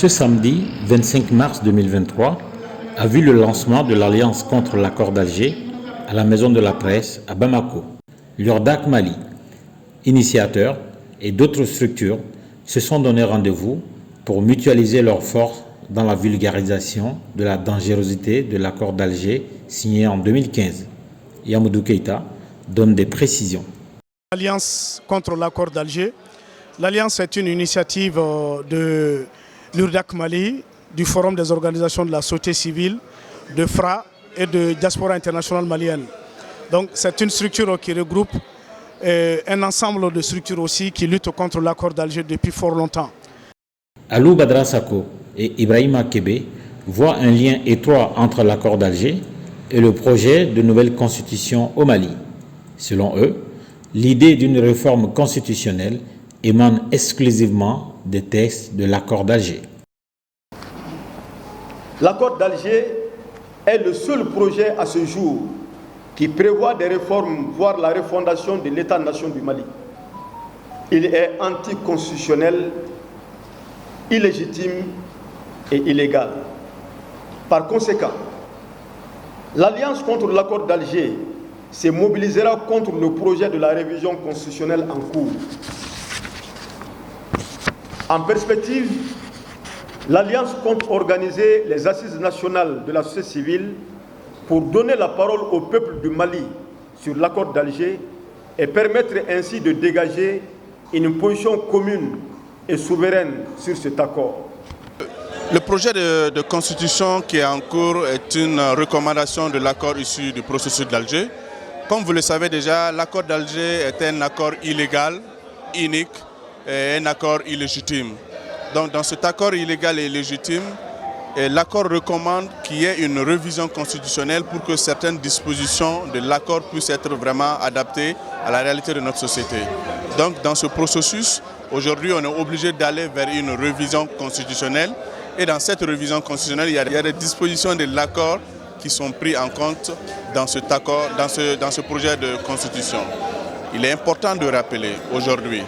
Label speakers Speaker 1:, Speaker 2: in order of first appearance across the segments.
Speaker 1: Ce samedi 25 mars 2023 a vu le lancement de l'Alliance contre l'accord d'Alger à la Maison de la Presse à Bamako. L'URDAC Mali, initiateur et d'autres structures se sont donné rendez-vous pour mutualiser leurs forces dans la vulgarisation de la dangerosité de l'accord d'Alger signé en 2015. Yamoudou Keïta donne des précisions.
Speaker 2: L'Alliance contre l'accord d'Alger. L'Alliance est une initiative de l'URDAC Mali, du Forum des organisations de la société civile, de FRA et de Diaspora internationale malienne. Donc c'est une structure qui regroupe un ensemble de structures aussi qui luttent contre l'accord d'Alger depuis fort longtemps.
Speaker 1: Alou Badra Sako et Ibrahima Kébé voient un lien étroit entre l'accord d'Alger et le projet de nouvelle constitution au Mali. Selon eux, l'idée d'une réforme constitutionnelle émane exclusivement des textes de l'accord d'Alger.
Speaker 3: L'accord d'Alger est le seul projet à ce jour qui prévoit des réformes, voire la refondation de l'État-nation du Mali. Il est anticonstitutionnel, illégitime et illégal. Par conséquent, l'Alliance contre l'accord d'Alger se mobilisera contre le projet de la révision constitutionnelle en cours. En perspective, l'Alliance compte organiser les assises nationales de la société civile pour donner la parole au peuple du Mali sur l'accord d'Alger et permettre ainsi de dégager une position commune et souveraine sur cet accord.
Speaker 4: Le projet de constitution qui est en cours est une recommandation de l'accord issu du processus d'Alger. Comme vous le savez déjà, l'accord d'Alger est un accord illégal, inique et un accord illégitime. Donc dans cet accord illégal et illégitime, l'accord recommande qu'il y ait une révision constitutionnelle pour que certaines dispositions de l'accord puissent être vraiment adaptées à la réalité de notre société. Donc dans ce processus, aujourd'hui on est obligé d'aller vers une révision constitutionnelle et dans cette révision constitutionnelle, il y a des dispositions de l'accord qui sont prises en compte dans cet accord, dans ce projet de constitution. Il est important de rappeler aujourd'hui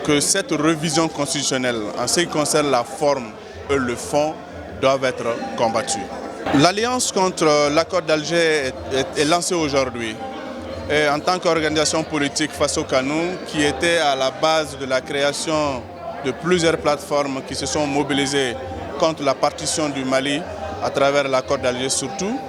Speaker 4: que cette révision constitutionnelle, en ce qui concerne la forme et le fond, doivent être combattues. L'Alliance contre l'accord d'Alger est lancée aujourd'hui en tant qu'organisation politique face au Canou, qui était à la base de la création de plusieurs plateformes qui se sont mobilisées contre la partition du Mali à travers l'accord d'Alger surtout.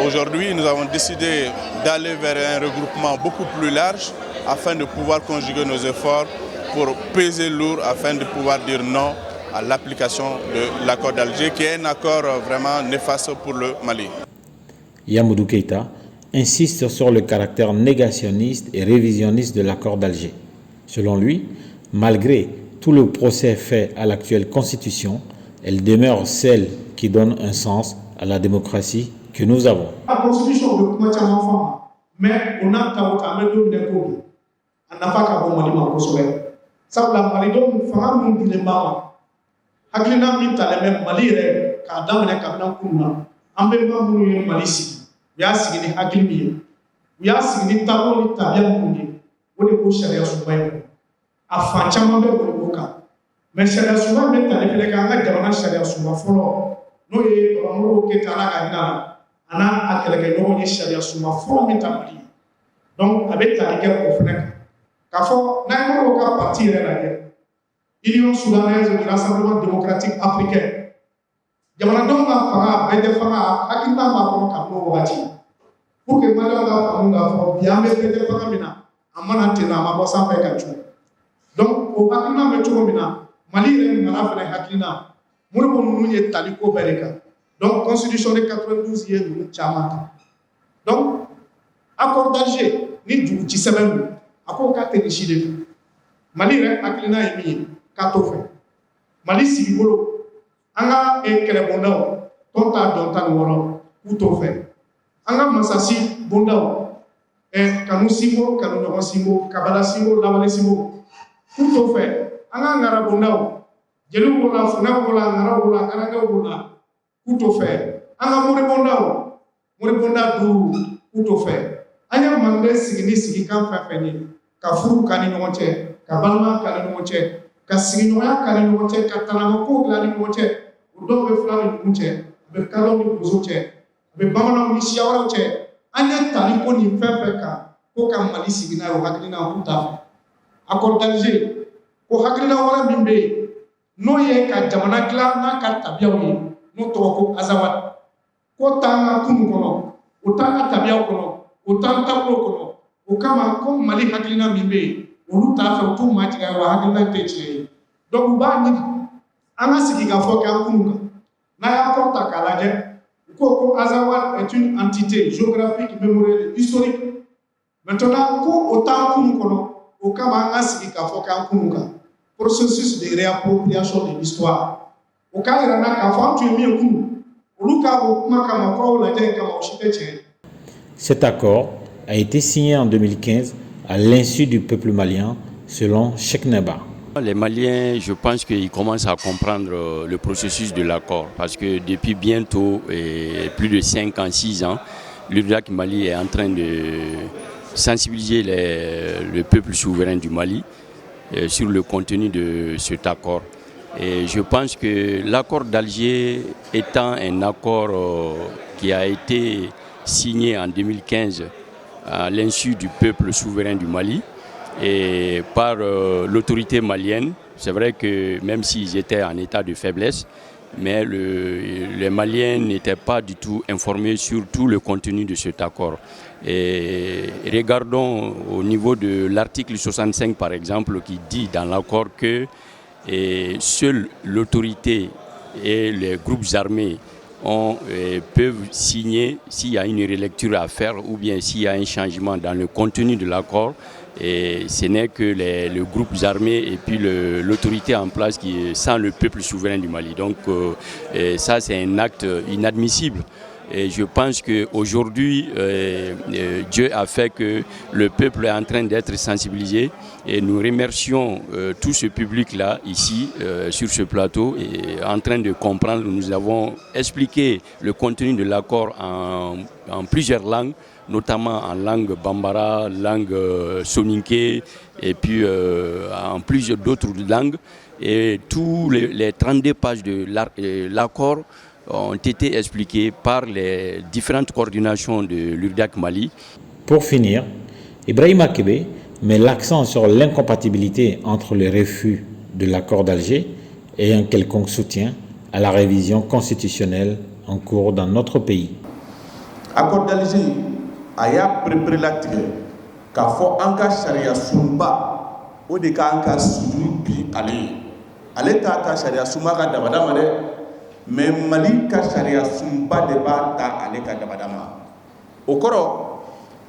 Speaker 4: Aujourd'hui, nous avons décidé d'aller vers un regroupement beaucoup plus large afin de pouvoir conjuguer nos efforts pour peser lourd afin de pouvoir dire non à l'application de l'accord d'Alger, qui est un accord vraiment néfaste pour le Mali.
Speaker 1: Yamoudou Keïta insiste sur le caractère négationniste et révisionniste de l'accord d'Alger. Selon lui, malgré tout le procès fait à l'actuelle constitution, elle demeure celle qui donne un sens à la démocratie que nous avons.
Speaker 5: La constitution de Koumatia, mais on a sabula malidenw fanga min dilen b'a ma hakilina min talen bɛ mali yɛrɛ k'a daminɛ kabini kunun na an bɛnba minnu ye mali sigi u y'a sigi ni hakili min ye u y'a sigi ni taabolo ni tabiya minnu ye o de ko sariya sunba ye a fan caman bɛ boli o kan mɛ sariya sunba bɛ tali fɛnɛ kɛ an ka jamana sariya sunba fɔlɔ n'o ye babamoro keyita ala ka hinɛ la a n'a a kɛlɛkɛɲɔgɔn ye sariya sunba fɔlɔ min ta mali ye donc a bɛ tali kɛ o fɛnɛ kan. K'a fɔ n'an ye ka parti yɛrɛ lajɛ Union soudanaise de rassemblement démocratique africain jamanadenw ka fanga bɛɛ tɛ fanga hakilina b'a kɔnɔ ka bɔ wagati pour que maliyɛnw ka faamu k'a fɔ bi an bɛ bɛɛ tɛ fanga min na a mana ten a ma bɔ sanfɛ ka jigin donc o hakilina bɛ cogo min na Mali yɛrɛ nana fɛnɛ hakilina Modibo ninnu ye tali ko bɛɛ de kan donc constitution de 92 ye ninnu caman ta donc accord d'Alger ni jugu ci sɛbɛn don a ko k'a tɛ nin si de fɛ Mali yɛrɛ hakilina ye min ye k'a t'o fɛ Mali sigi bolo an ka kɛlɛbondaw tɔn ta dɔn tan ni wɔɔrɔ k'u t'o fɛ an ka masasi bondaw kanu sinbo kanu ɲɔgɔn sinbo kabala sinbo lawale sinbo k'u t'o fɛ an ka ŋara bondaw jeliw b'o la funɛw b'o la ŋaraw b'o la garankɛw b'o la k'u t'o fɛ an ka moribondaw moribonda duuru k'u t'o fɛ an ye manden sigi ni sigikan fɛn fɛn ye ka furu k'an ni ɲɔgɔn cɛ ka balima k'an ni ɲɔgɔn cɛ ka sigiɲɔgɔnya k'a ni ɲɔgɔn cɛ ka tanamakow bila ni ɲɔgɔn cɛ o dɔw bɛ fila ni ɲɔgɔn cɛ a bɛ kalaw ni bozow cɛ a bɛ bamananw ni siya wɛrɛw cɛ an ye tali ko nin fɛn fɛn kan ko ka Mali sigi n'a ye o hakilina k'u t'a fɛ accord d'Alger o hakilina wɛrɛ min bɛ yen n'o ye ka jamana dilan n'a ka tabiyaw ye n'o tɔgɔ ko Azawad ko t'an ka kunu kɔnɔ o t'an ka tabiyaw kɔnɔ o t'an taabolo kɔnɔ o kama ko Mali hakilina min bɛ yen olu t'a fɛ u t'u majigin wa hakilina tɛ tiɲɛ ye donc u b'a ɲini an ka sigi ka fɔ k'an kunu kan n'a y'a kɔ ta k'a lajɛ u ko ko Azawad est une entité géographique mémorielle historique maintenant ko o t'an kunu kɔnɔ o kama an ka sigi ka fɔ k'an kunu kan processus de réappropriation de l'histoire o k'a yira n na k'a fɔ an tun ye min ye kunu olu k'a o kuma kama k'aw lajɛ kama o si tɛ tiɲɛ ye.
Speaker 1: Cet accord a été signé en 2015 à l'insu du peuple malien, selon Cheikh Neba.
Speaker 6: Les Maliens, je pense qu'ils commencent à comprendre le processus de l'accord parce que depuis bientôt plus de 5 ans, 6 ans, l'URDAC Mali est en train de sensibiliser le peuple souverain du Mali sur le contenu de cet accord. Et je pense que l'accord d'Alger étant un accord qui a été signé en 2015 à l'insu du peuple souverain du Mali et par l'autorité malienne, c'est vrai que même s'ils étaient en état de faiblesse, mais les Maliens n'étaient pas du tout informés sur tout le contenu de cet accord. Et regardons au niveau de l'article 65 par exemple qui dit dans l'accord que seule l'autorité et les groupes armés peuvent signer s'il y a une relecture à faire ou bien s'il y a un changement dans le contenu de l'accord. Et ce n'est que les groupes armés et puis l'autorité en place sans le peuple souverain du Mali. Donc ça c'est un acte inadmissible. Et je pense qu'aujourd'hui, Dieu a fait que le peuple est en train d'être sensibilisé et nous remercions tout ce public-là ici, sur ce plateau, et en train de comprendre. Nous avons expliqué le contenu de l'accord en plusieurs langues, notamment en langue bambara, langue soninké et puis en plusieurs d'autres langues. Et tous les 32 pages de l'accord ont été expliqués par les différentes coordinations de l'URDAC Mali.
Speaker 1: Pour finir, Ibrahima Kébé met l'accent sur l'incompatibilité entre le refus de l'accord d'Alger et un quelconque soutien à la révision constitutionnelle en cours dans notre pays.
Speaker 7: Accord d'Alger a y'a prélatigɛ k'a fɔ an ka sariya sunba o de k'an ka sujuru bi ale ye ale t'a ta sariya sunba ka dabada ma dɛ mais Mali ka sariya sunba de b'a ta ale ka dabada ma o kɔrɔ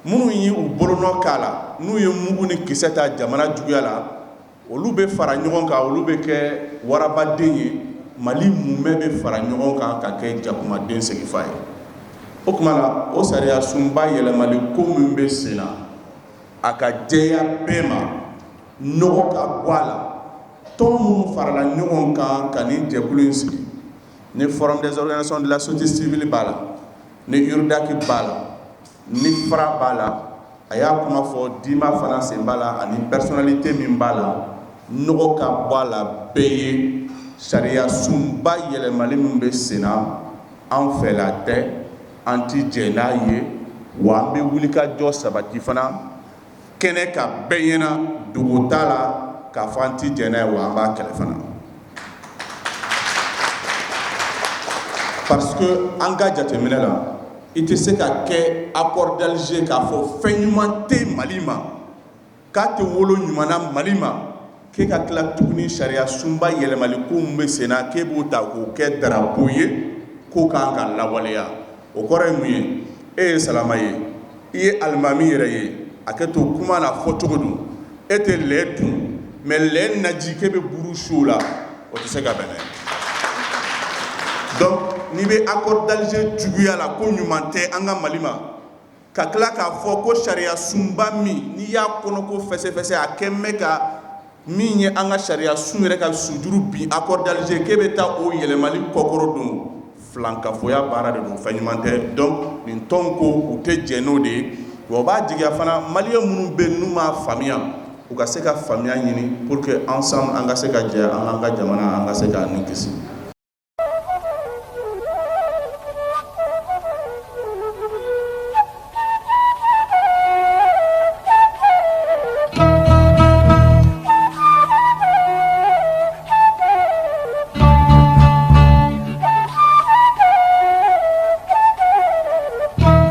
Speaker 7: minnu ye u bolonɔ k'a la n'u ye mugu ni kisɛ ta jamana juguya la olu bɛ fara ɲɔgɔn kan olu bɛ kɛ warabaden ye Mali mumɛ bɛ fara ɲɔgɔn kan ka kɛ jakumaden segifa ye. O tuma na o sariya sunba yɛlɛmali ko min bɛ sen na a ka jɛya bɛɛ ma nɔgɔ ka bɔ a la tɔn minnu farala ɲɔgɔn kan ka nin jɛkulu in sigi ni forum des organisations de la société civile b'a la ni URDAC b'a la ni FRA b'a la a y'a kuma fɔ Dima fana sen b'a la ani personnalité min b'a la nɔgɔ ka bɔ a la bɛɛ ye sariya sunba yɛlɛmali min bɛ sen na an fɛla tɛ an ti jɛ n'a ye wa an bɛ wulikajɔ sabati fana kɛnɛ ka bɛɛ ɲɛna dogo t'a la k'a fɔ an ti jɛ n'a ye wa an b'a kɛlɛ fana parce que an ka jateminɛ la i tɛ se ka kɛ accord d'Alger k'a fɔ fɛn ɲuman tɛ Mali ma k'a tɛ wolo ɲuman na Mali ma k'e ka tila tuguni sariya sunba yɛlɛmali ko min bɛ sen na k'e b'o ta k'o kɛ drapeau ye k'o kan ka lawaleya. O kɔrɔ ye mun ye e ye salama ye i ye alimami yɛrɛ ye a kɛ to kuma na fɔ cogo don e tɛ lɛ dun mais lɛ naji k'e bɛ buru su o la o tɛ se ka bɛn donc n'i bɛ accord d'Alger juguya la ko ɲuman tɛ an ka Mali ma ka tila k'a fɔ ko sariya sunba min n'i y'a kɔnɔ ko fɛsɛfɛsɛ a kɛ mɛ ka min ye an ka sariya sun yɛrɛ ka sujuru bin accord d'Alger k'e bɛ taa o yɛlɛmali kɔkɔrɔ don filankafoya baara de don fɛn ɲuman tɛ donc nin tɔn ko u tɛ jɛ n'o de ye wa o b'a jigiya fana maliyɛn minnu bɛ yen n'u m'a faamuya u ka se ka faamuya ɲini pour que ensemble an ka se ka jɛ an ka jamana an ka se ka nin kisi.